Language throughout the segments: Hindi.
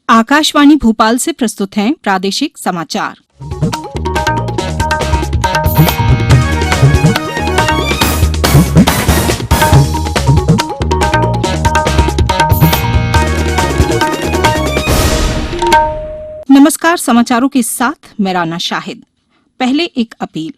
आकाशवाणी भोपाल से प्रस्तुत हैं प्रादेशिक समाचार। नमस्कार, समाचारों के साथ मैं राना शाहिद। पहले एक अपील।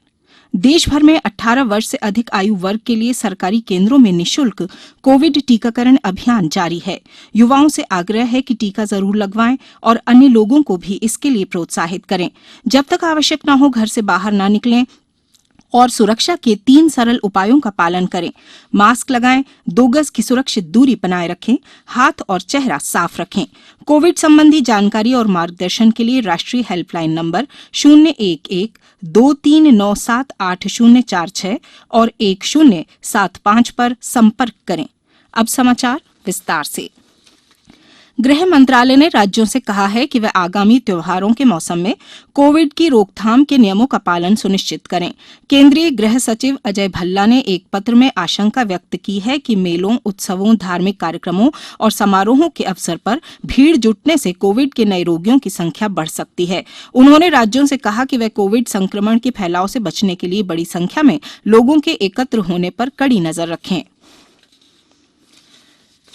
देश भर में 18 वर्ष से अधिक आयु वर्ग के लिए सरकारी केंद्रों में निःशुल्क कोविड टीकाकरण अभियान जारी है। युवाओं से आग्रह है कि टीका जरूर लगवाएं और अन्य लोगों को भी इसके लिए प्रोत्साहित करें। जब तक आवश्यक न हो, घर से बाहर न निकलें और सुरक्षा के 3 सरल उपायों का पालन करें। मास्क लगाएं, 2 गज की सुरक्षित दूरी बनाए रखें, हाथ और चेहरा साफ रखें। कोविड संबंधी जानकारी और मार्गदर्शन के लिए राष्ट्रीय हेल्पलाइन नंबर 011-2397-8046 और 1075 पर संपर्क करें। अब समाचार विस्तार से। गृह मंत्रालय ने राज्यों से कहा है कि वे आगामी त्योहारों के मौसम में कोविड की रोकथाम के नियमों का पालन सुनिश्चित करें। केंद्रीय गृह सचिव अजय भल्ला ने एक पत्र में आशंका व्यक्त की है कि मेलों, उत्सवों, धार्मिक कार्यक्रमों और समारोहों के अवसर पर भीड़ जुटने से कोविड के नए रोगियों की संख्या बढ़ सकती है। उन्होंने राज्यों से कहा कि वे कोविड संक्रमण के फैलाव से बचने के लिए बड़ी संख्या में लोगों के एकत्र होने पर कड़ी नजर रखें।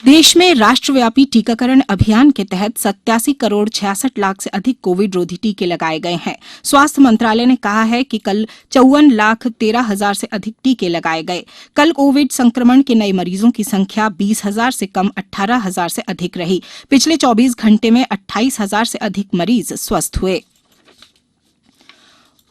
देश में राष्ट्रव्यापी टीकाकरण अभियान के तहत 87 करोड़ 66 लाख से अधिक कोविड रोधी टीके लगाए गए हैं। स्वास्थ्य मंत्रालय ने कहा है कि कल 54,13,000 से अधिक टीके लगाए गए। कल कोविड संक्रमण के नए मरीजों की संख्या 20,000 से कम 18,000 से अधिक रही। पिछले 24 घंटे में 28,000 से अधिक मरीज स्वस्थ हुए।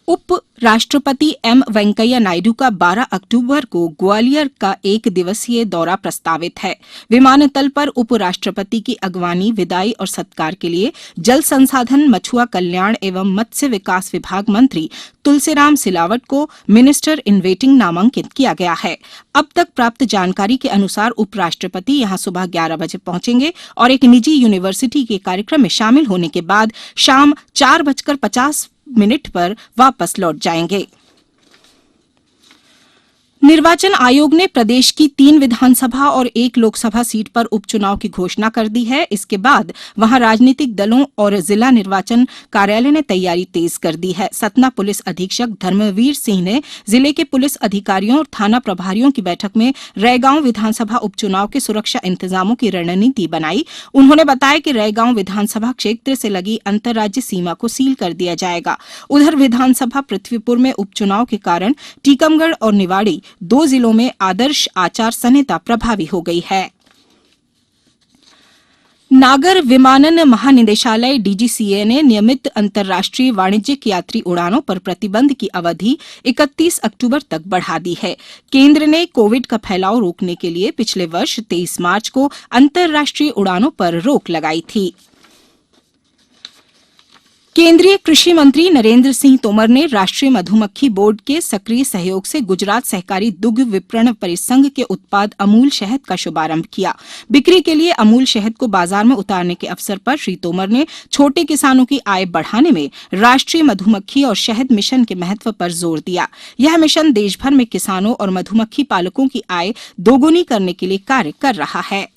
उप राष्ट्रपति एम वेंकैया नायडू का 12 अक्टूबर को ग्वालियर का 1 दिवसीय दौरा प्रस्तावित है। विमानतल पर उप राष्ट्रपति की अगवानी, विदाई और सत्कार के लिए जल संसाधन, मछुआ कल्याण एवं मत्स्य विकास विभाग मंत्री तुलसीराम सिलावट को मिनिस्टर इन वेटिंग नामांकित किया गया है। अब तक प्राप्त जानकारी के अनुसार उप राष्ट्रपति यहां सुबह 11 बजे पहुंचेंगे और एक निजी यूनिवर्सिटी के कार्यक्रम में शामिल होने के बाद शाम 4:50 पर वापस लौट जाएंगे। निर्वाचन आयोग ने प्रदेश की 3 विधानसभा और 1 लोकसभा सीट पर उपचुनाव की घोषणा कर दी है। इसके बाद वहां राजनीतिक दलों और जिला निर्वाचन कार्यालय ने तैयारी तेज कर दी है। सतना पुलिस अधीक्षक धर्मवीर सिंह ने जिले के पुलिस अधिकारियों और थाना प्रभारियों की बैठक में रैगांव विधानसभा उपचुनाव के सुरक्षा इंतजामों की रणनीति बनाई। उन्होंने बताया कि रैगांव विधानसभा क्षेत्र से लगी अंतर्राज्य सीमा को सील कर दिया जाएगा। उधर विधानसभा पृथ्वीपुर में उपचुनाव के कारण टीकमगढ़ और निवाड़ी 2 जिलों में आदर्श आचार संहिता प्रभावी हो गई है। नागर विमानन महानिदेशालय डीजीसीए ने नियमित अंतर्राष्ट्रीय वाणिज्यिक यात्री उड़ानों पर प्रतिबंध की अवधि 31 अक्टूबर तक बढ़ा दी है। केंद्र ने कोविड का फैलाव रोकने के लिए पिछले वर्ष 23 मार्च को अंतर्राष्ट्रीय उड़ानों पर रोक लगाई थी। केंद्रीय कृषि मंत्री नरेंद्र सिंह तोमर ने राष्ट्रीय मधुमक्खी बोर्ड के सक्रिय सहयोग से गुजरात सहकारी दुग्ध विपणन परिसंघ के उत्पाद अमूल शहद का शुभारंभ किया। बिक्री के लिए अमूल शहद को बाजार में उतारने के अवसर पर श्री तोमर ने छोटे किसानों की आय बढ़ाने में राष्ट्रीय मधुमक्खी और शहद मिशन के महत्व पर जोर दिया। यह मिशन देश भर में किसानों और मधुमक्खी पालकों की आय दोगुनी करने के लिए कार्य कर रहा है।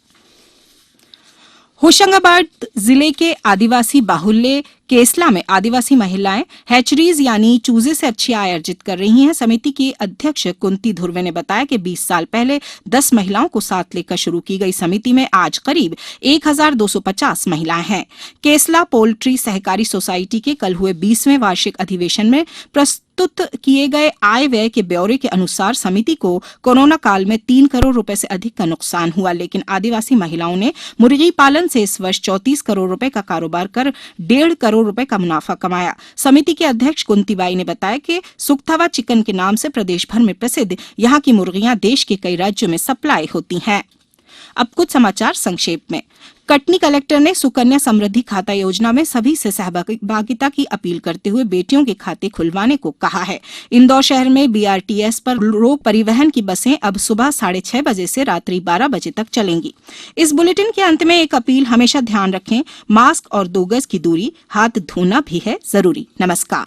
होशंगाबाद जिले के आदिवासी बाहुल्य केसला में आदिवासी महिलाएं हैचरीज यानी चूजे से अच्छी आय अर्जित कर रही हैं। समिति की अध्यक्ष कुंती धुर्वे ने बताया कि 20 साल पहले 10 महिलाओं को साथ लेकर शुरू की गई समिति में आज करीब 1250 महिलाएं हैं। केसला पोल्ट्री सहकारी सोसाइटी के कल हुए 20वें वार्षिक अधिवेशन में प्रस्तुत किए गए आय व्यय के ब्यौरे के अनुसार समिति को कोरोना काल में 3 करोड़ रुपए से अधिक का नुकसान हुआ, लेकिन आदिवासी महिलाओं ने मुर्गी पालन से इस वर्ष 34 करोड़ रुपए का कारोबार कर 1.5 करोड़ रुपए का मुनाफा कमाया। समिति के अध्यक्ष कुंतीबाई ने बताया कि सुक्थावा चिकन के नाम से प्रदेश भर में प्रसिद्ध यहाँ की मुर्गियां देश के कई राज्यों में सप्लाई होती हैं। अब कुछ समाचार संक्षेप में। कटनी कलेक्टर ने सुकन्या समृद्धि खाता योजना में सभी से सहभागिता की अपील करते हुए बेटियों के खाते खुलवाने को कहा है। इंदौर शहर में बीआरटीएस पर लोक परिवहन की बसें अब सुबह 6:30 बजे से रात्रि 12 बजे तक चलेंगी। इस बुलेटिन के अंत में एक अपील, हमेशा ध्यान रखें, मास्क और 2 गज की दूरी, हाथ धोना भी है जरूरी। नमस्कार।